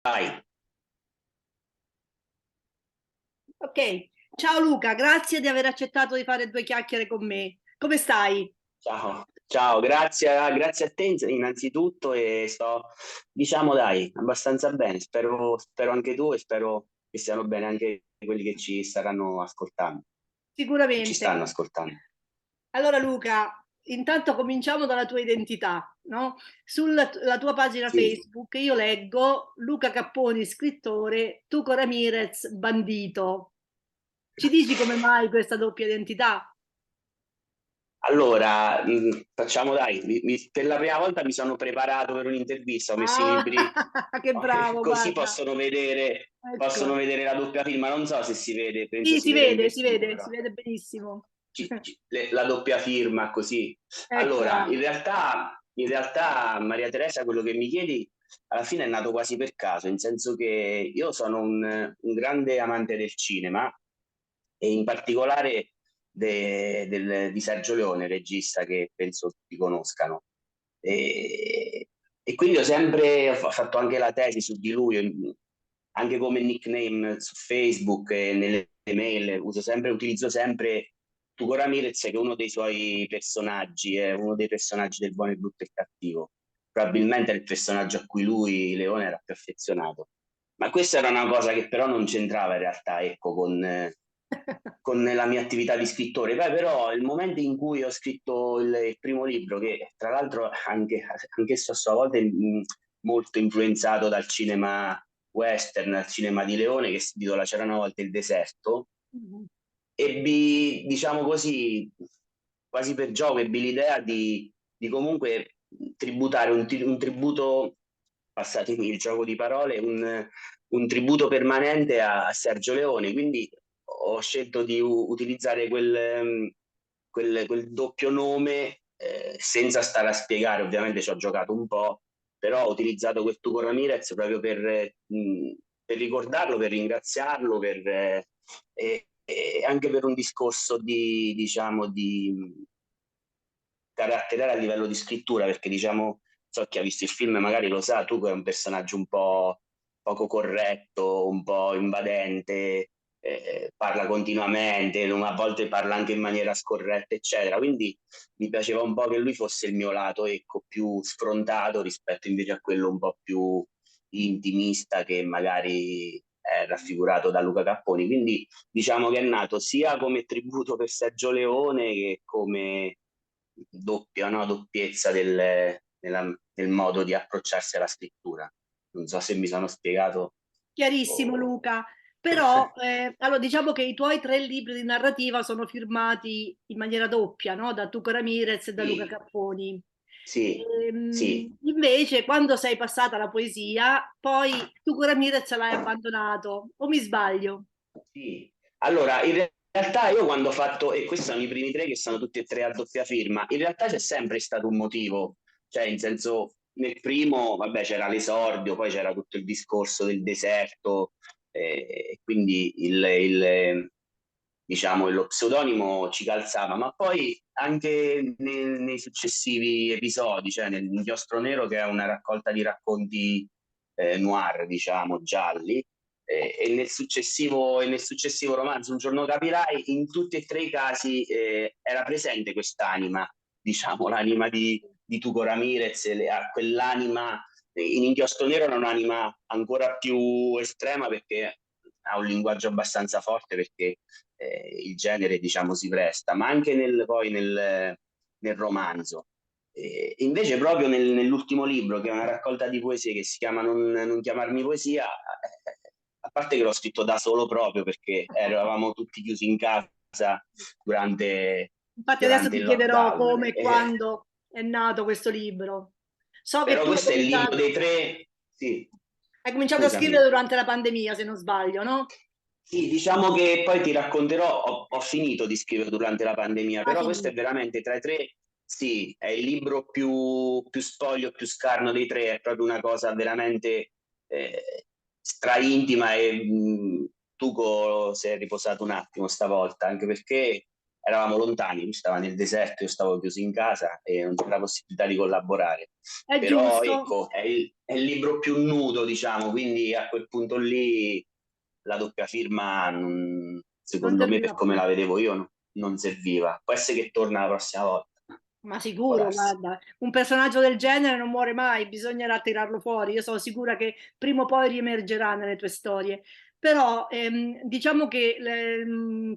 Vai. Ok, ciao Luca, grazie di aver accettato di fare due chiacchiere con me. Come stai? Ciao, ciao, grazie a te innanzitutto e diciamo dai, abbastanza bene, spero anche tu e spero che stiano bene anche quelli che ci staranno ascoltando, che ci Sicuramente. stanno ascoltando. Allora Luca, intanto cominciamo dalla tua identità, no? Sulla la tua pagina Sì. Facebook io leggo Luca Capponi, scrittore, Tuco Ramirez, bandito. Ci dici come mai questa doppia identità? Allora, facciamo dai, per la prima volta mi sono preparato per un'intervista, ho messo i Ah, libri, che bravo, così guarda. possono Ecco. vedere la doppia firma, non so se si vede, penso Sì, si veda invertito si però. vede benissimo. La doppia firma così. Allora, Eccola. in realtà, Maria Teresa, quello che mi chiedi alla fine è nato quasi per caso, nel senso che io sono un grande amante del cinema e in particolare di Sergio Leone, regista che penso tutti conoscano. E, e quindi ho fatto anche la tesi su di lui, anche come nickname su Facebook e nelle mail, utilizzo sempre Tuco Ramirez, che è uno dei suoi personaggi, è uno dei personaggi del buono, il brutto e il cattivo. Probabilmente è il personaggio a cui lui, Leone, era più affezionato. Ma questa era una cosa che però non c'entrava in realtà, ecco, con la mia attività di scrittore. Poi però il momento in cui ho scritto il primo libro, che tra l'altro anch'esso a sua volta è molto influenzato dal cinema western, dal cinema di Leone, che si intitola C'era una volta il deserto, ebbi, diciamo così, quasi per gioco, ebbi l'idea di comunque tributare un tributo, passatemi il gioco di parole, un tributo permanente a Sergio Leone. Quindi ho scelto di utilizzare quel doppio nome, senza stare a spiegare, ovviamente ci ho giocato un po', però ho utilizzato quel Tuco Ramirez proprio per ricordarlo, per ringraziarlo, e anche per un discorso diciamo, di caratteriale a livello di scrittura, perché diciamo, so chi ha visto il film magari lo sa, Tuco è un personaggio un po' poco corretto, un po' invadente, parla continuamente, a volte parla anche in maniera scorretta, eccetera. Quindi mi piaceva un po' che lui fosse il mio lato, ecco, più sfrontato rispetto invece a quello un po' più intimista che magari è raffigurato da Luca Capponi. Quindi diciamo che è nato sia come tributo per Sergio Leone che come doppiezza del modo di approcciarsi alla scrittura. Non so se mi sono spiegato. Chiarissimo o- Luca, però allora, diciamo che i tuoi tre libri di narrativa sono firmati in maniera doppia, no? Da Tuco Ramirez e da Luca Sì, Capponi. sì, sì, Invece, quando sei passata alla poesia, poi Tuco Ramirez l'hai abbandonato, o mi sbaglio? sì. Allora, in realtà io quando ho fatto, e questi sono i primi tre che sono tutti e tre a doppia firma, in realtà c'è sempre stato un motivo, cioè in senso, nel primo, vabbè, c'era l'esordio, poi c'era tutto il discorso del deserto, quindi diciamo, lo pseudonimo ci calzava, ma poi anche nei successivi episodi, cioè nell'Inchiostro Nero, che è una raccolta di racconti noir, diciamo, gialli, e nel successivo romanzo Un giorno capirai, in tutti e tre i casi era presente quest'anima, diciamo, l'anima di Tuco Ramirez, quell'anima in Inchiostro Nero era un'anima ancora più estrema perché ha un linguaggio abbastanza forte, perché il genere diciamo si presta, ma anche poi nel romanzo. Invece proprio nell'ultimo libro, che è una raccolta di poesie che si chiama Non chiamarmi poesia, a parte che l'ho scritto da solo proprio perché eravamo tutti chiusi in casa durante, Infatti adesso durante ti il chiederò lockdown. come e quando è nato questo libro. So che Però tu questo è il libro dei tre, sì, hai cominciato a scrivere scusami. durante la pandemia, se non sbaglio, no? Sì, diciamo che poi ti racconterò, ho finito di scrivere durante la pandemia, Hai però questo è finito. veramente tra i tre, sì, è il libro più spoglio, più scarno dei tre, è proprio una cosa veramente straintima e Tuco si è riposato un attimo stavolta, anche perché eravamo lontani, lui stava nel deserto, io stavo chiuso in casa e non c'era la possibilità di collaborare. È Però giusto. ecco, è il libro più nudo, diciamo, quindi a quel punto lì la doppia firma, Non secondo me, per serviva come più. la vedevo io, non serviva. Può essere che torna la prossima volta, Ma può sicuro, darsi. guarda, un personaggio del genere non muore mai, bisognerà tirarlo fuori. Io sono sicura che prima o poi riemergerà nelle tue storie. Però diciamo che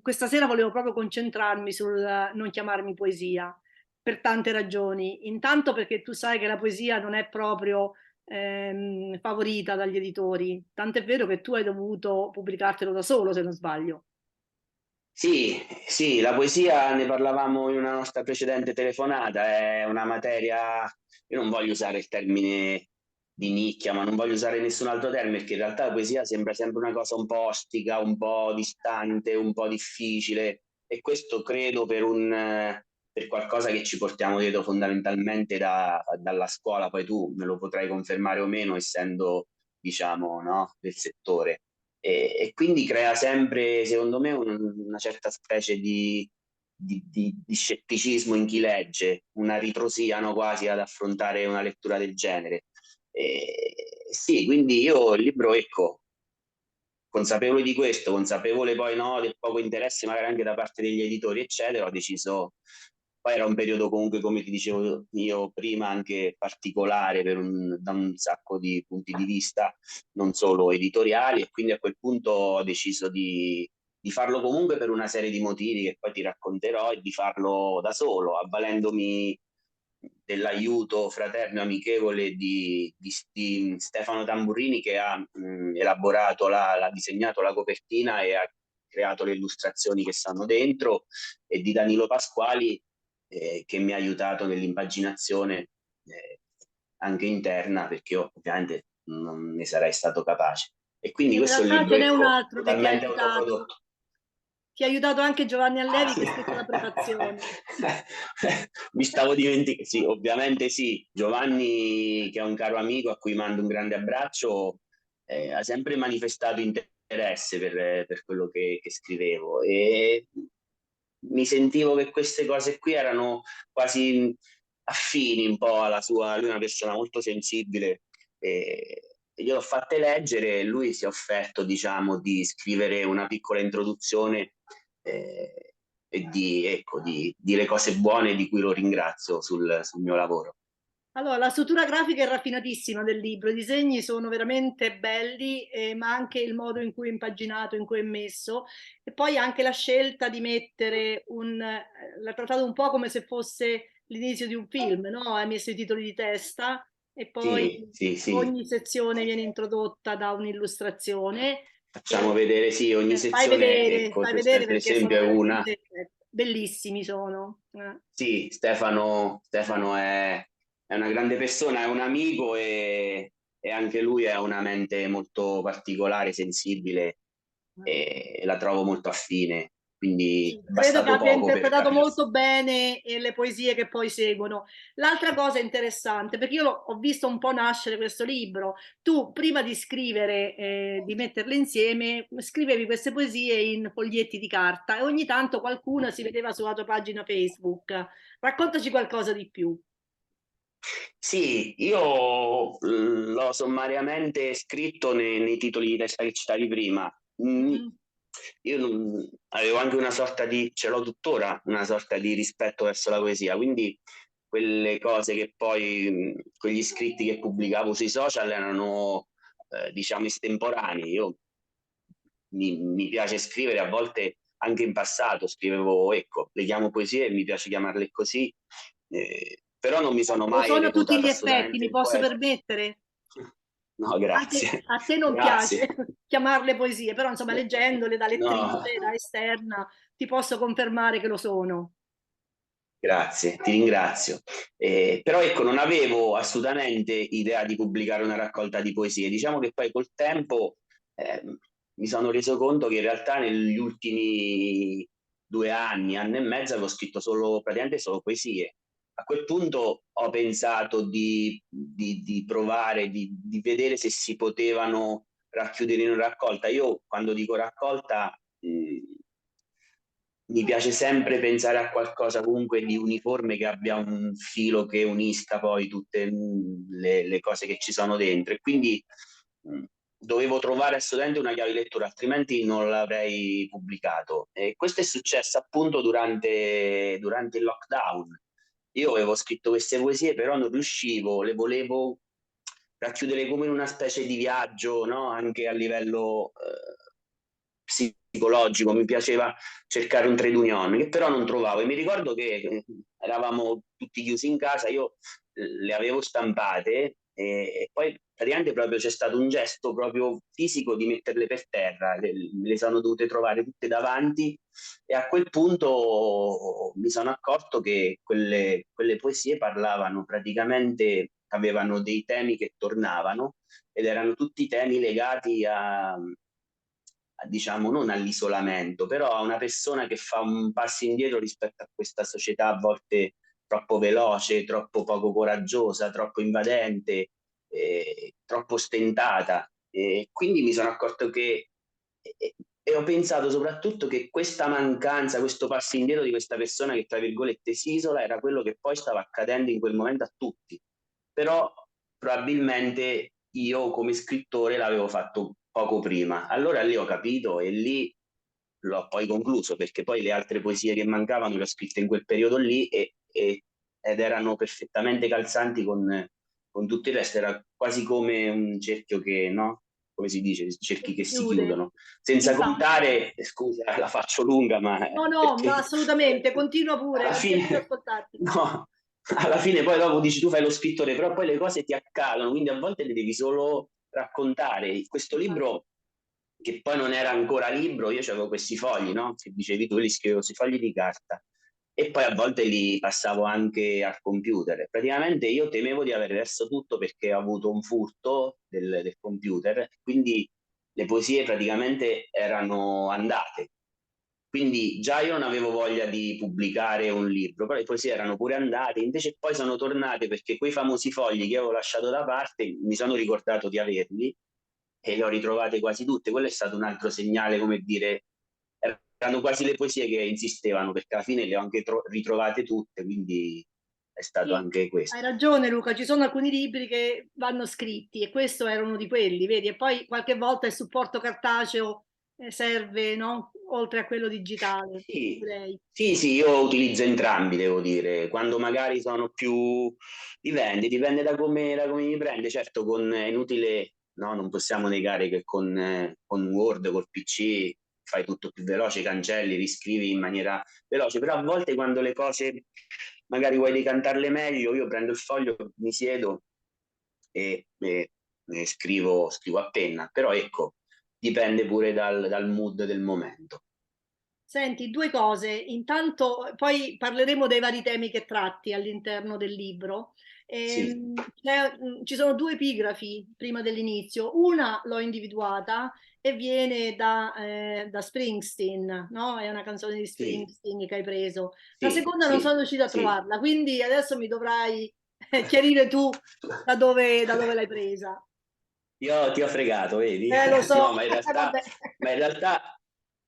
questa sera volevo proprio concentrarmi sul non chiamarmi poesia, per tante ragioni. Intanto perché tu sai che la poesia non è proprio favorita dagli editori, tant'è vero che tu hai dovuto pubblicartelo da solo, se non sbaglio. Sì, sì, la poesia ne parlavamo in una nostra precedente telefonata, è una materia, io non voglio usare il termine di nicchia, ma non voglio usare nessun altro termine, perché in realtà la poesia sembra sempre una cosa un po' ostica, un po' distante, un po' difficile, e questo credo per qualcosa che ci portiamo dietro fondamentalmente dalla scuola, poi tu me lo potrai confermare o meno, essendo, diciamo, no, del settore e quindi crea sempre, secondo me, una certa specie di scetticismo in chi legge, una ritrosia, no, quasi ad affrontare una lettura del genere. Sì, quindi io il libro, ecco, consapevole di questo, consapevole poi no, del poco interesse magari anche da parte degli editori, eccetera, ho deciso, poi era un periodo comunque, come ti dicevo io prima, anche particolare da un sacco di punti di vista, non solo editoriali, e quindi a quel punto ho deciso di farlo comunque per una serie di motivi che poi ti racconterò e di farlo da solo, avvalendomi dell'aiuto fraterno e amichevole di Stefano Tamburini che ha elaborato, l'ha disegnato la copertina e ha creato le illustrazioni che stanno dentro e di Danilo Pasquali che mi ha aiutato nell'impaginazione anche interna perché io ovviamente non ne sarei stato capace. E quindi In questo è un realtà libro, ce n'è un ecco, altro che ti ha totalmente aiutato. autoprodotto. Ti ha aiutato anche Giovanni Ah, Allevi sì. che ha scritto la prefazione. Mi stavo dimenticando, sì, ovviamente sì. Giovanni, che è un caro amico a cui mando un grande abbraccio, ha sempre manifestato interesse per quello che scrivevo e mi sentivo che queste cose qui erano quasi affini un po' alla sua, lui è una persona molto sensibile e gliel'ho fatte leggere e lui si è offerto, diciamo, di scrivere una piccola introduzione e di, ecco, di dire cose buone di cui lo ringrazio sul mio lavoro. Allora, la struttura grafica è raffinatissima del libro, i disegni sono veramente belli, ma anche il modo in cui è impaginato, in cui è messo, e poi anche la scelta di mettere l'ha trattato un po' come se fosse l'inizio di un film, no? Hai messo i titoli di testa e poi Sì, sì, sì. ogni sezione viene introdotta da un'illustrazione. Facciamo vedere, sì, ogni sezione, ecco, Fai questa vedere per perché sono esempio è una. veramente bellissimi sono. Sì, Stefano è una grande persona, è un amico e anche lui ha una mente molto particolare, sensibile e la trovo molto affine, quindi Sì, è credo che bastato abbia poco per interpretato capirsi. molto bene le poesie che poi seguono. L'altra cosa interessante, perché io ho visto un po' nascere questo libro, tu prima di scrivere, di metterle insieme, scrivevi queste poesie in foglietti di carta e ogni tanto qualcuna si vedeva sulla tua pagina Facebook. Raccontaci qualcosa di più. Sì, io l'ho sommariamente scritto nei titoli di testa che citavi prima. Mhm. Io avevo anche una sorta di, ce l'ho tuttora, una sorta di rispetto verso la poesia, quindi quelle cose che poi, quegli scritti che pubblicavo sui social erano, diciamo, estemporanei. Io mi piace scrivere, a volte anche in passato scrivevo, ecco, le chiamo poesie e mi piace chiamarle così, però non mi sono Lo mai sono a tutti reputato gli effetti, assolutamente mi un posso poeta. permettere? No, Anche grazie, a te non piace grazie. chiamarle poesie, però insomma leggendole da No, lettrice, da esterna, ti posso confermare che lo sono. grazie, ti ringrazio. Però ecco, non avevo assolutamente idea di pubblicare una raccolta di poesie. Diciamo che poi col tempo mi sono reso conto che in realtà negli ultimi 2 anni, anno e mezzo, avevo scritto praticamente solo poesie. A quel punto ho pensato di provare, di vedere se si potevano racchiudere in una raccolta. Io quando dico raccolta mi piace sempre pensare a qualcosa comunque di uniforme, che abbia un filo che unisca poi tutte le cose che ci sono dentro, e quindi dovevo trovare assolutamente una chiave di lettura, altrimenti non l'avrei pubblicato. E questo è successo appunto durante il lockdown. Io avevo scritto queste poesie, però non riuscivo, le volevo racchiudere come in una specie di viaggio, no? Anche a livello psicologico, mi piaceva cercare un trade union, che però non trovavo, e mi ricordo che eravamo tutti chiusi in casa, io le avevo stampate, e poi praticamente proprio c'è stato un gesto proprio fisico di metterle per terra, le sono dovute trovare tutte davanti, e a quel punto mi sono accorto che quelle poesie parlavano praticamente, avevano dei temi che tornavano, ed erano tutti temi legati diciamo, non all'isolamento, però a una persona che fa un passo indietro rispetto a questa società a volte troppo veloce, troppo poco coraggiosa, troppo invadente, troppo stentata. E quindi mi sono accorto che, e ho pensato soprattutto che questa mancanza, questo passo indietro di questa persona che tra virgolette si isola, era quello che poi stava accadendo in quel momento a tutti. Però probabilmente io come scrittore l'avevo fatto poco prima. Allora lì ho capito, e lì l'ho poi concluso, perché poi le altre poesie che mancavano le ho scritte in quel periodo lì, ed erano perfettamente calzanti con tutto il resto. Era quasi come un cerchio che, no? Come si dice, cerchi che si Chiude. chiudono. Senza Infatti. contare, scusa, la faccio lunga, ma No, no, ma perché assolutamente, continua pure, alla mi piace fine, ascoltarti. no, alla fine poi dopo dici tu fai lo scrittore, però poi le cose ti accadono, quindi a volte le devi solo raccontare. Questo libro, che poi non era ancora libro, io avevo questi fogli, no? Che dicevi tu, li scrivevo sui fogli di carta, e poi a volte li passavo anche al computer. Praticamente io temevo di aver perso tutto, perché ho avuto un furto del computer, quindi le poesie praticamente erano andate. Quindi già io non avevo voglia di pubblicare un libro, però le poesie erano pure andate, invece poi sono tornate, perché quei famosi fogli che avevo lasciato da parte mi sono ricordato di averli, e le ho ritrovate quasi tutte. Quello è stato un altro segnale, come dire, erano quasi le poesie che insistevano, perché alla fine le ho anche ritrovate tutte, quindi è stato Sì, anche hai questo. ragione Luca, ci sono alcuni libri che vanno scritti e questo era uno di quelli, vedi? E poi qualche volta il supporto cartaceo serve, no? Oltre a quello digitale, Sì, direi. sì, sì, io utilizzo entrambi, devo dire. Quando magari sono più... Dipende da come mi prende. Certo, è inutile, no? Non possiamo negare che con Word, col PC, fai tutto più veloce, cancelli, riscrivi in maniera veloce, però a volte quando le cose magari vuoi decantarle meglio, io prendo il foglio, mi siedo e scrivo a penna, però ecco, dipende pure dal mood del momento. Senti, due cose. Intanto, poi parleremo dei vari temi che tratti all'interno del libro. Sì, Ci sono due epigrafi prima dell'inizio. Una l'ho individuata e viene da Springsteen, no? È una canzone di sì, Springsteen che hai preso. La sì, seconda non sono sì, riuscita a sì. trovarla, quindi adesso mi dovrai chiarire tu da dove l'hai presa. Io ti ho fregato, vedi? Lo so, No, vabbè. ma in realtà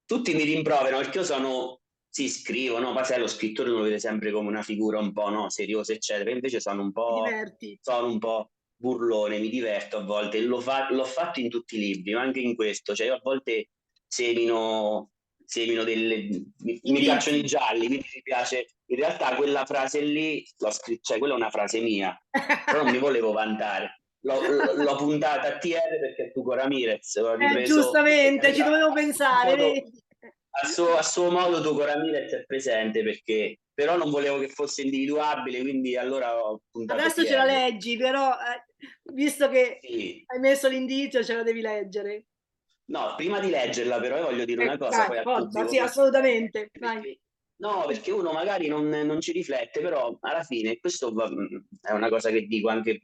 tutti mi rimproverano, perché io sono, sì, scrivo, no? Poi sai, lo scrittore uno lo vede sempre come una figura un po', no? Seriosa, eccetera. Invece Ti diverti. sono un po' burlone, mi diverto a volte. L'ho fatto in tutti i libri, ma anche in questo. Cioè, io a volte semino mi piacciono i Indizi. gialli, quindi mi piace. In realtà quella frase lì l'ho scritta, cioè quella è una frase mia, però non mi volevo vantare. L'ho puntata a TR perché è Tuco Ramirez, ho ripreso, per Giustamente, ci carità, dovevo a suo pensare, modo, vedi? a suo modo Tuco Ramirez è presente, perché però non volevo che fosse individuabile, quindi allora ho puntato Adesso ce la TR. leggi, però visto che Sì. hai messo l'indizio, ce la devi leggere. No, prima di leggerla però io voglio dire una cosa Dai, poi al forza, pubblico, sì, assolutamente. Vai. perché, no, perché uno magari non ci riflette, però alla fine questo è una cosa che dico anche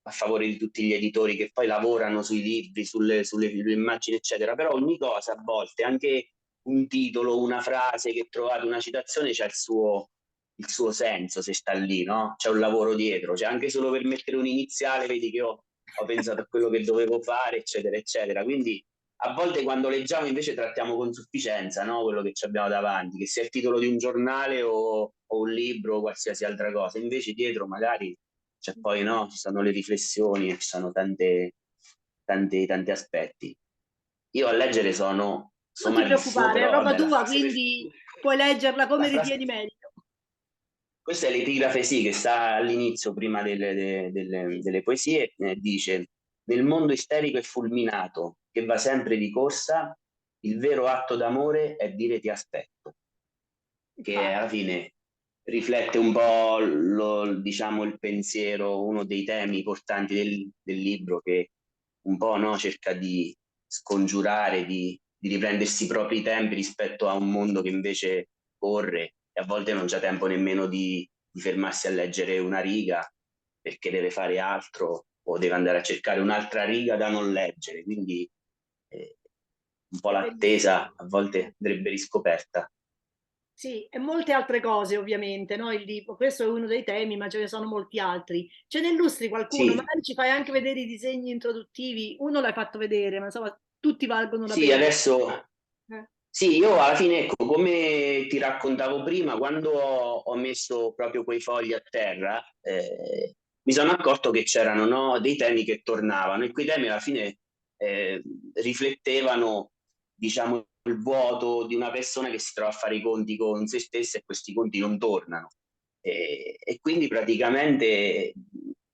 a favore di tutti gli editori che poi lavorano sui libri, sulle immagini, eccetera, però ogni cosa a volte, anche un titolo, una frase che trovate, una citazione, c'è il suo senso se sta lì, no? C'è un lavoro dietro, cioè anche solo per mettere un iniziale, vedi che ho pensato a quello che dovevo fare, eccetera, eccetera. Quindi a volte quando leggiamo invece trattiamo con sufficienza, no? Quello che ci abbiamo davanti, che sia il titolo di un giornale o un libro o qualsiasi altra cosa. Invece dietro magari c'è poi, no? Ci sono le riflessioni, ci sono tanti aspetti. Io a leggere Non ti sono malissimo, preoccupare, è però roba vabbè, tua, quindi puoi leggerla la come frase, ritieni meglio. questa è l'epigrafe, sì, che sta all'inizio, prima Sì, delle poesie, dice: nel mondo isterico e fulminato, che va sempre di corsa, il vero atto d'amore è dire ti aspetto, che infatti. alla fine riflette un po' diciamo, il pensiero, uno dei temi portanti del libro, che un po', no, cerca di scongiurare, di riprendersi i propri tempi rispetto a un mondo che invece corre e a volte non c'è tempo nemmeno di fermarsi a leggere una riga perché deve fare altro o deve andare a cercare un'altra riga da non leggere. Quindi un po' È verissimo. l'attesa a volte andrebbe riscoperta. Sì, e molte altre cose ovviamente, no? Il libro, questo è uno dei temi, ma ce ne sono molti altri. Ce ne illustri qualcuno? Sì, Magari ci fai anche vedere i disegni introduttivi. Uno l'hai fatto vedere, ma insomma tutti valgono la sì, pena. adesso Eh, sì, io alla fine, ecco, come ti raccontavo prima, quando ho messo proprio quei fogli a terra, mi sono accorto che c'erano, no, dei temi che tornavano e quei temi alla fine riflettevano, diciamo, il vuoto di una persona che si trova a fare i conti con se stessa e questi conti non tornano. E quindi praticamente,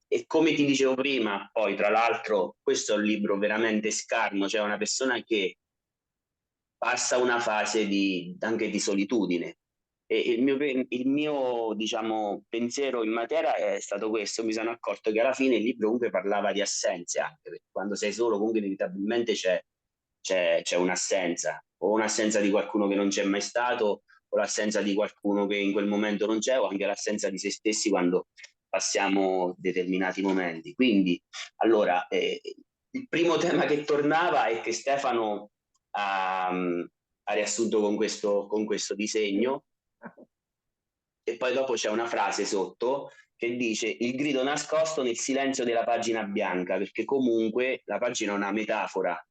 e come ti dicevo prima, poi tra l'altro questo è un libro veramente scarno, cioè una persona che passa una fase anche di solitudine. E il mio, diciamo, pensiero in materia è stato questo: mi sono accorto che alla fine il libro comunque parlava di assenze, anche perché quando sei solo comunque inevitabilmente c'è un'assenza, o un'assenza di qualcuno che non c'è mai stato, o l'assenza di qualcuno che in quel momento non c'è, o anche l'assenza di se stessi quando passiamo determinati momenti. Quindi, allora, il primo tema che tornava è che Stefano ha riassunto con questo sì. disegno, e poi dopo c'è una frase sotto che dice: il grido nascosto nel silenzio della pagina bianca, perché comunque la pagina è una metafora.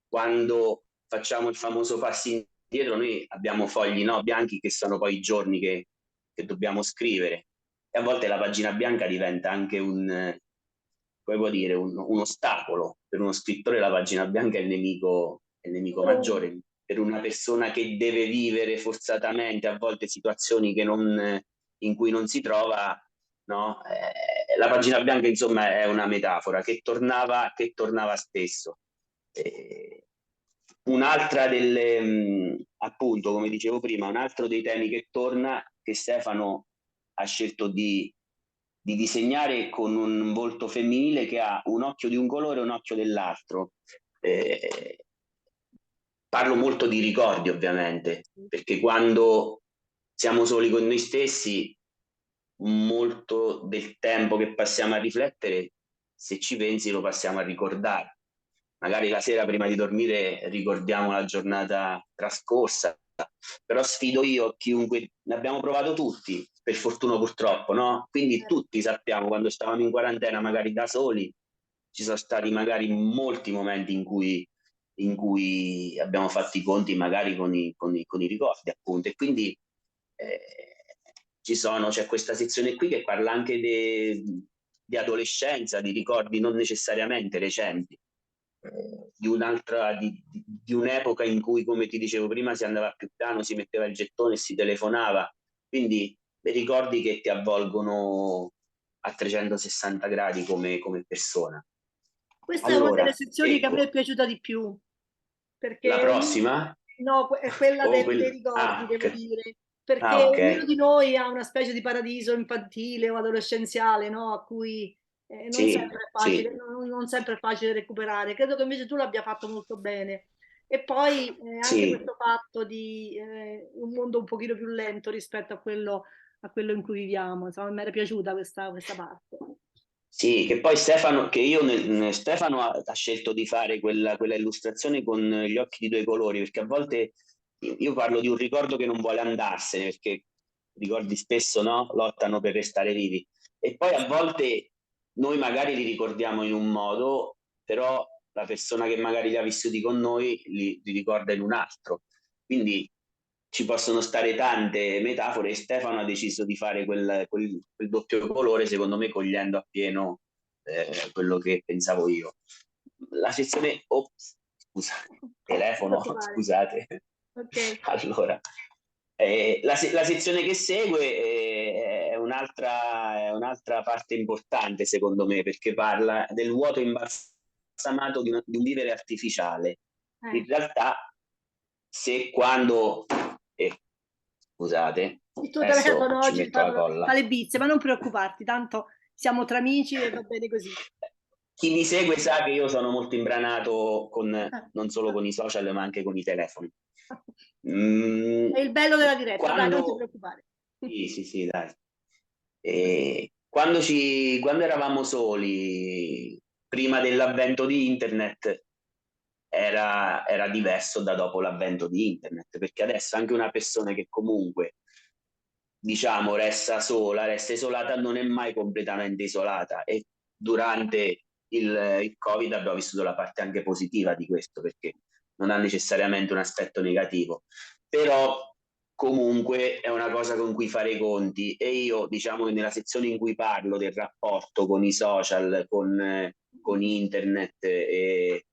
Quando facciamo il famoso passo indietro noi abbiamo fogli, no, bianchi, che sono poi i giorni che dobbiamo scrivere, e a volte la pagina bianca diventa anche come può dire, un ostacolo. Per uno scrittore la pagina bianca è il nemico Oh, maggiore. Per una persona che deve vivere forzatamente a volte situazioni in cui non si trova, no? La pagina bianca insomma è una metafora che tornava spesso. Eh, Un'altra appunto, come dicevo prima, un altro dei temi che torna, che Stefano ha scelto di disegnare con un volto femminile che ha un occhio di un colore e un occhio dell'altro. Eh, Parlo molto di ricordi, ovviamente, perché quando siamo soli con noi stessi, molto del tempo che passiamo a riflettere, se ci pensi, lo passiamo a ricordare. Magari la sera prima di dormire ricordiamo la giornata trascorsa, però sfido io, chiunque, ne abbiamo provato tutti, per fortuna purtroppo, no? Quindi tutti sappiamo, quando stavamo in quarantena, magari da soli, ci sono stati magari molti momenti in cui abbiamo fatto i conti magari con i ricordi, appunto. E quindi eh, c'è questa sezione qui che parla anche di adolescenza, di ricordi non necessariamente recenti, di un'epoca in cui, come ti dicevo prima, si andava più piano, si metteva il gettone e si telefonava. Quindi dei ricordi che ti avvolgono a 360 gradi come persona. questa è una delle Allora, sezioni che a me è ecco, piaciuta di più, la perché prossima? no, è quella O dei quel... ricordi, Ah, devo ok. dire, Ah, perché ok. ognuno di noi ha una specie di paradiso infantile o adolescenziale, no? A cui non Sì, sempre è facile, sì, non sempre è facile recuperare. Credo che invece tu l'abbia fatto molto bene. E poi anche sì. questo fatto di un mondo un pochino più lento rispetto a quello in cui viviamo. Insomma, mi era piaciuta questa parte. Sì, che poi Stefano, che io Stefano ha scelto di fare quella illustrazione con gli occhi di due colori, perché a volte io parlo di un ricordo che non vuole andarsene, perché i ricordi spesso, no, lottano per restare vivi. E poi a volte noi magari li ricordiamo in un modo, però la persona che magari li ha vissuti con noi li ricorda in un altro. Quindi ci possono stare tante metafore e Stefano ha deciso di fare quel doppio colore, secondo me cogliendo appieno quello che pensavo io. La sezione... Ops, scusa, telefono, scusate. Ok. Allora, la sezione che segue è un'altra parte importante, secondo me, perché parla del vuoto imbalsamato di un vivere artificiale. In realtà, se quando... scusate, Il tuo adesso telefono ci oggi metto la fa colla. le bizze, ma non preoccuparti, tanto siamo tra amici e va bene così. Chi mi segue sa che io sono molto imbranato non solo con i social, ma anche con i telefoni. È il bello della diretta, dai, non ti Quando... preoccupare. Sì, dai. Quando eravamo soli, prima dell'avvento di internet, era diverso da dopo l'avvento di internet, perché adesso anche una persona che comunque, diciamo, resta sola, resta isolata, non è mai completamente isolata, e durante il Covid abbiamo vissuto la parte anche positiva di questo, perché non ha necessariamente un aspetto negativo, però comunque è una cosa con cui fare i conti, e io, diciamo, che nella sezione in cui parlo del rapporto con i social, con internet e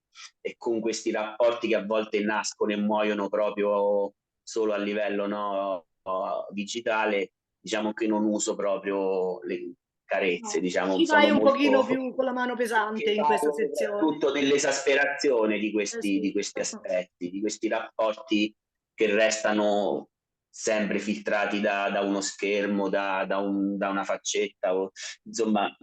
con questi rapporti che a volte nascono e muoiono proprio solo a livello, no, digitale, diciamo che non uso proprio le carezze, No, diciamo, ci vai sono un pochino molto... più con la mano pesante che in questa parlo sezione. soprattutto dell'esasperazione Sì. di questi aspetti, di questi rapporti che restano sempre filtrati da uno schermo, da una faccetta, insomma,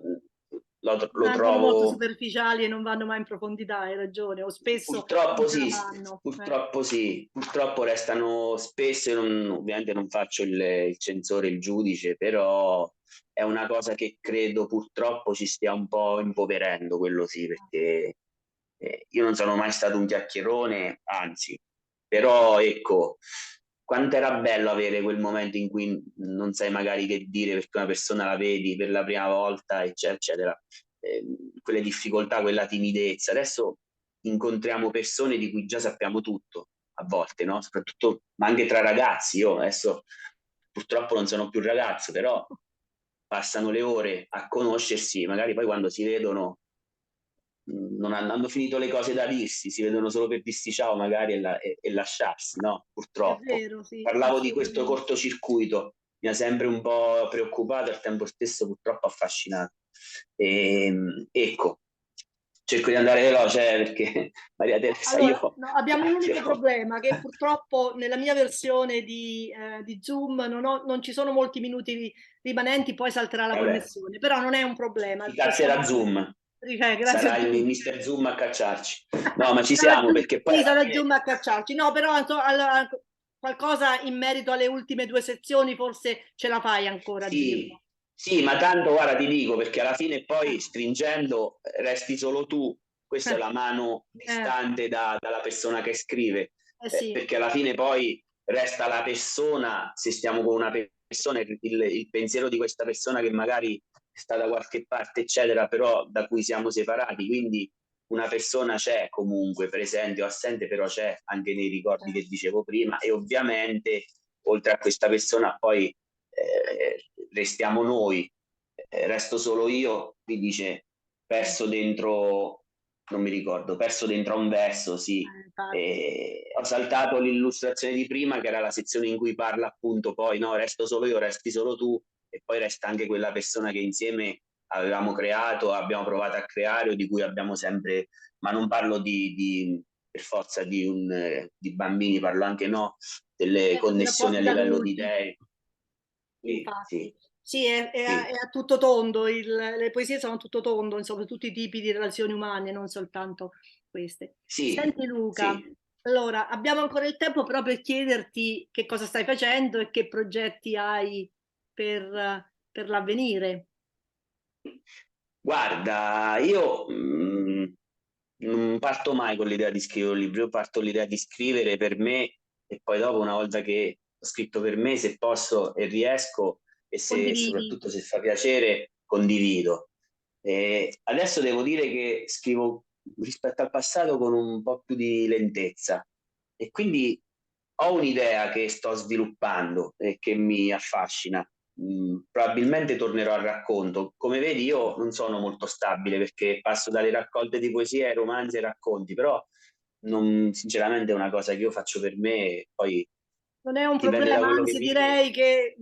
lo Rimangono molto trovo... superficiali e non vanno mai in profondità, hai ragione, o spesso non Purtroppo ce la sì, fanno. purtroppo sì, purtroppo restano spesso, ovviamente non faccio il censore, il giudice, però è una cosa che credo purtroppo ci stia un po' impoverendo, quello sì, perché io non sono mai stato un chiacchierone, anzi, però ecco, quanto era bello avere quel momento in cui non sai magari che dire perché una persona la vedi per la prima volta, eccetera, eccetera. Quelle difficoltà, quella timidezza. Adesso incontriamo persone di cui già sappiamo tutto, a volte, no? Soprattutto, ma anche tra ragazzi. Io adesso purtroppo non sono più ragazzo, però passano le ore a conoscersi, magari poi quando si vedono non hanno finito le cose da dirsi, si vedono solo per dirsi ciao magari e lasciarsi, no? È Purtroppo. vero, sì, Parlavo di questo assolutamente. cortocircuito, mi ha sempre un po' preoccupato e al tempo stesso purtroppo affascinato. Ecco, cerco di andare veloce perché Maria Teresa Allora, io no, abbiamo un unico chiacchiero. problema, che purtroppo nella mia versione di Zoom non ci sono molti minuti rimanenti, poi salterà la Vabbè, connessione, però non è un problema, ci possiamo... cazserà Zoom, Grazie a sarà il Dio. mister Zoom a cacciarci. No, ma ci Sarà siamo Zoom, perché poi sì, alla sarà fine... Zoom a cacciarci. No, però allora, qualcosa in merito alle ultime due sezioni forse ce la fai ancora a Sì, dirlo. sì, ma tanto guarda ti dico, perché alla fine poi stringendo resti solo tu, questa è Eh, la mano eh, distante dalla persona che scrive, sì, perché alla fine poi resta la persona, se stiamo con una persona, il pensiero di questa persona che magari sta da qualche parte, eccetera, però da cui siamo separati, quindi una persona c'è comunque presente o assente, però c'è anche nei ricordi che dicevo prima, e ovviamente oltre a questa persona poi restiamo noi, resto solo io, qui dice perso dentro, non mi ricordo, perso dentro a un verso, sì. infatti. Ho saltato l'illustrazione di prima, che era la sezione in cui parla appunto poi, no, resto solo io, resti solo tu, e poi resta anche quella persona che insieme avevamo creato, abbiamo provato a creare o di cui abbiamo sempre, ma non parlo per forza di bambini, parlo anche no, delle Dei connessioni a rapporti da livello di adulti. idee. Sì, Infatti, sì, sì, sì, è a tutto tondo, le poesie sono a tutto tondo, insomma, tutti i tipi di relazioni umane, non soltanto queste. sì, Senti Luca, sì. allora abbiamo ancora il tempo però per chiederti che cosa stai facendo e che progetti hai per l'avvenire. Guarda, io non parto mai con l'idea di scrivere un libro, io parto con l'idea di scrivere per me e poi dopo, una volta che ho scritto per me, se posso e riesco e se, Condividi? soprattutto se fa piacere, condivido. Adesso devo dire che scrivo rispetto al passato con un po' più di lentezza. E quindi ho un'idea che sto sviluppando e che mi affascina. Probabilmente tornerò al racconto. Come vedi, io non sono molto stabile perché passo dalle raccolte di poesie ai romanzi ai racconti, però sinceramente è una cosa che io faccio per me e poi Non è un dipende da problema, quello che anzi mi viene. direi che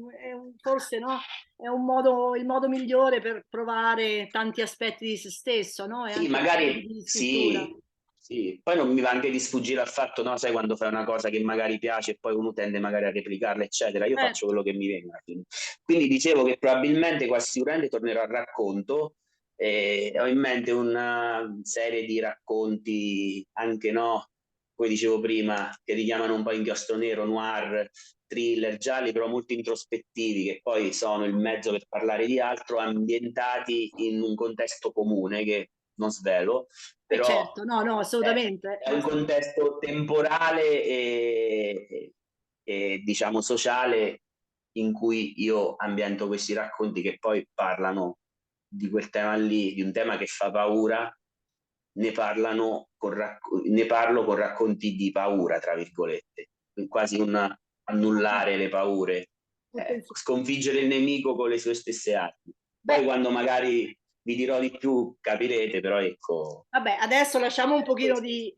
forse no, è un modo, il modo migliore per provare tanti aspetti di se stesso, no? E Sì, anche magari di scrittura. sì, sì. Poi non mi va anche di sfuggire al fatto, no, sai, quando fai una cosa che magari piace e poi uno tende magari a replicarla, eccetera. Io faccio Certo, quello che mi viene alla fine. Quindi dicevo che probabilmente quasi sicuramente tornerò al racconto. Ho in mente una serie di racconti, anche no, come dicevo prima, che richiamano un po' inchiostro nero, noir, thriller gialli, però molto introspettivi, che poi sono il mezzo per parlare di altro, ambientati in un contesto comune che non svelo, e però certo, no, no, assolutamente. è un contesto temporale e diciamo sociale in cui io ambiento questi racconti che poi parlano di quel tema lì, di un tema che fa paura, ne parlo con racconti di paura, tra virgolette, quasi un annullare le paure, Tutto insieme. sconfiggere il nemico con le sue stesse armi. Poi Beh, quando magari vi dirò di più capirete, però ecco, vabbè, adesso lasciamo un pochino questo. di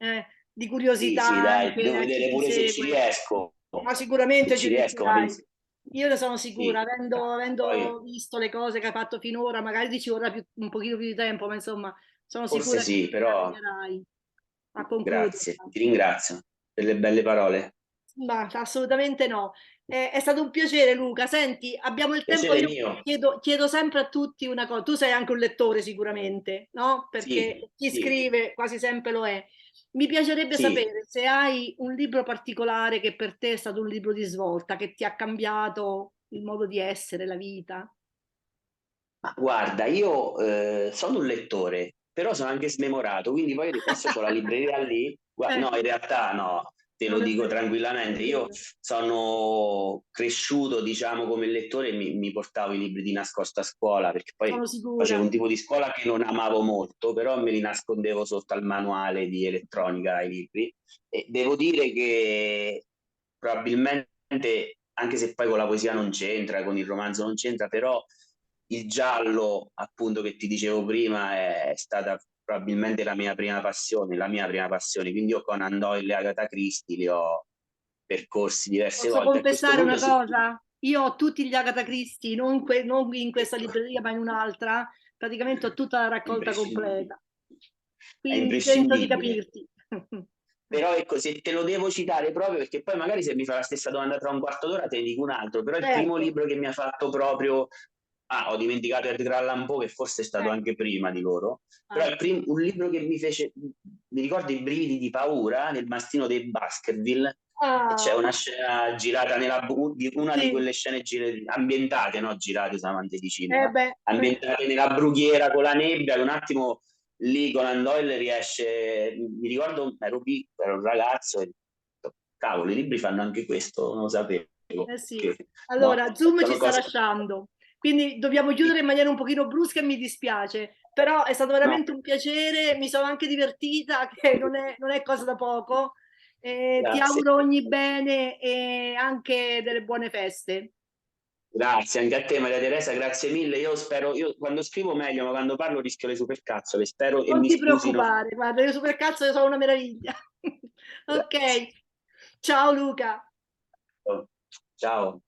Sì, curiosità sì, dai, anche devo a chi vedere ti pure se ci segue, riesco, ma se sicuramente ci ci riesco, ma riuscirai. penso, Io ne sono sicura, sì. Poi, avendo visto le cose che hai fatto finora, magari ci vorrà un pochino più di tempo, ma insomma, sono forse sicura che sì, però arriverai a concluderla. grazie, ti ringrazio per le belle parole. Ma assolutamente no. È stato un piacere, Luca. Senti, abbiamo il tempo, Piacere io mio. chiedo sempre a tutti una cosa. Tu sei anche un lettore sicuramente, no? Sì, Perché chi sì, scrive quasi sempre lo è. Mi piacerebbe sì. sapere se hai un libro particolare che per te è stato un libro di svolta, che ti ha cambiato il modo di essere, la vita. Ma guarda, io sono un lettore, però sono anche smemorato, quindi poi adesso ho la libreria lì. No, in realtà no, te lo Non è dico vero, non tranquillamente. è Io vero. sono cresciuto, diciamo, come lettore e mi portavo i libri di nascosto a scuola, perché poi Sono facevo sicura. un tipo di scuola che non amavo molto, però me li nascondevo sotto al manuale di elettronica ai libri. E devo dire che probabilmente, anche se poi con la poesia non c'entra, con il romanzo non c'entra, però il giallo, appunto, che ti dicevo prima, è stata probabilmente la mia prima passione. Quindi io Conan Doyle e Agatha Christie li ho percorsi diverse Posso volte. A questo confessare una punto, sì, cosa? Io ho tutti gli Agatha Christie, non in questa libreria, ma in un'altra. Praticamente ho tutta la è raccolta imprescindibile. completa. È Quindi penso di imprescindibile. capirti. Però ecco, se te lo devo citare proprio, perché poi magari se mi fa la stessa domanda tra un quarto d'ora te ne dico un altro, però il primo Certo, libro che mi ha fatto proprio. Ah, ho dimenticato Edgar Allan Poe, che forse è stato eh, anche prima di loro, però ah, un libro che mi fece, mi ricordo i brividi di paura nel mastino dei Baskerville, e c'è ah, una scena girata una di sì, quelle scene ambientate, no? Girate, sono amante di eh cinema, beh, ambientate nella brughiera con la nebbia, che un attimo lì Conan Doyle riesce, mi ricordo, ero piccolo, ero un ragazzo, e cavolo, i libri fanno anche questo, non lo sapevo, eh sì. che, no? Allora, Zoom ci Sono sta cose. lasciando, quindi dobbiamo chiudere in maniera un pochino brusca e mi dispiace, però è stato No, veramente un piacere, mi sono anche divertita, che non è cosa da poco. Ti grazie. auguro ogni bene e anche delle buone feste. Grazie anche a te Maria Teresa, grazie mille. Io spero, io quando scrivo meglio, ma quando parlo rischio le supercazzole. Spero e Non mi ti scusino. preoccupare, guarda, io supercazzo sono una meraviglia. Grazie. Ok, ciao Luca. Ciao.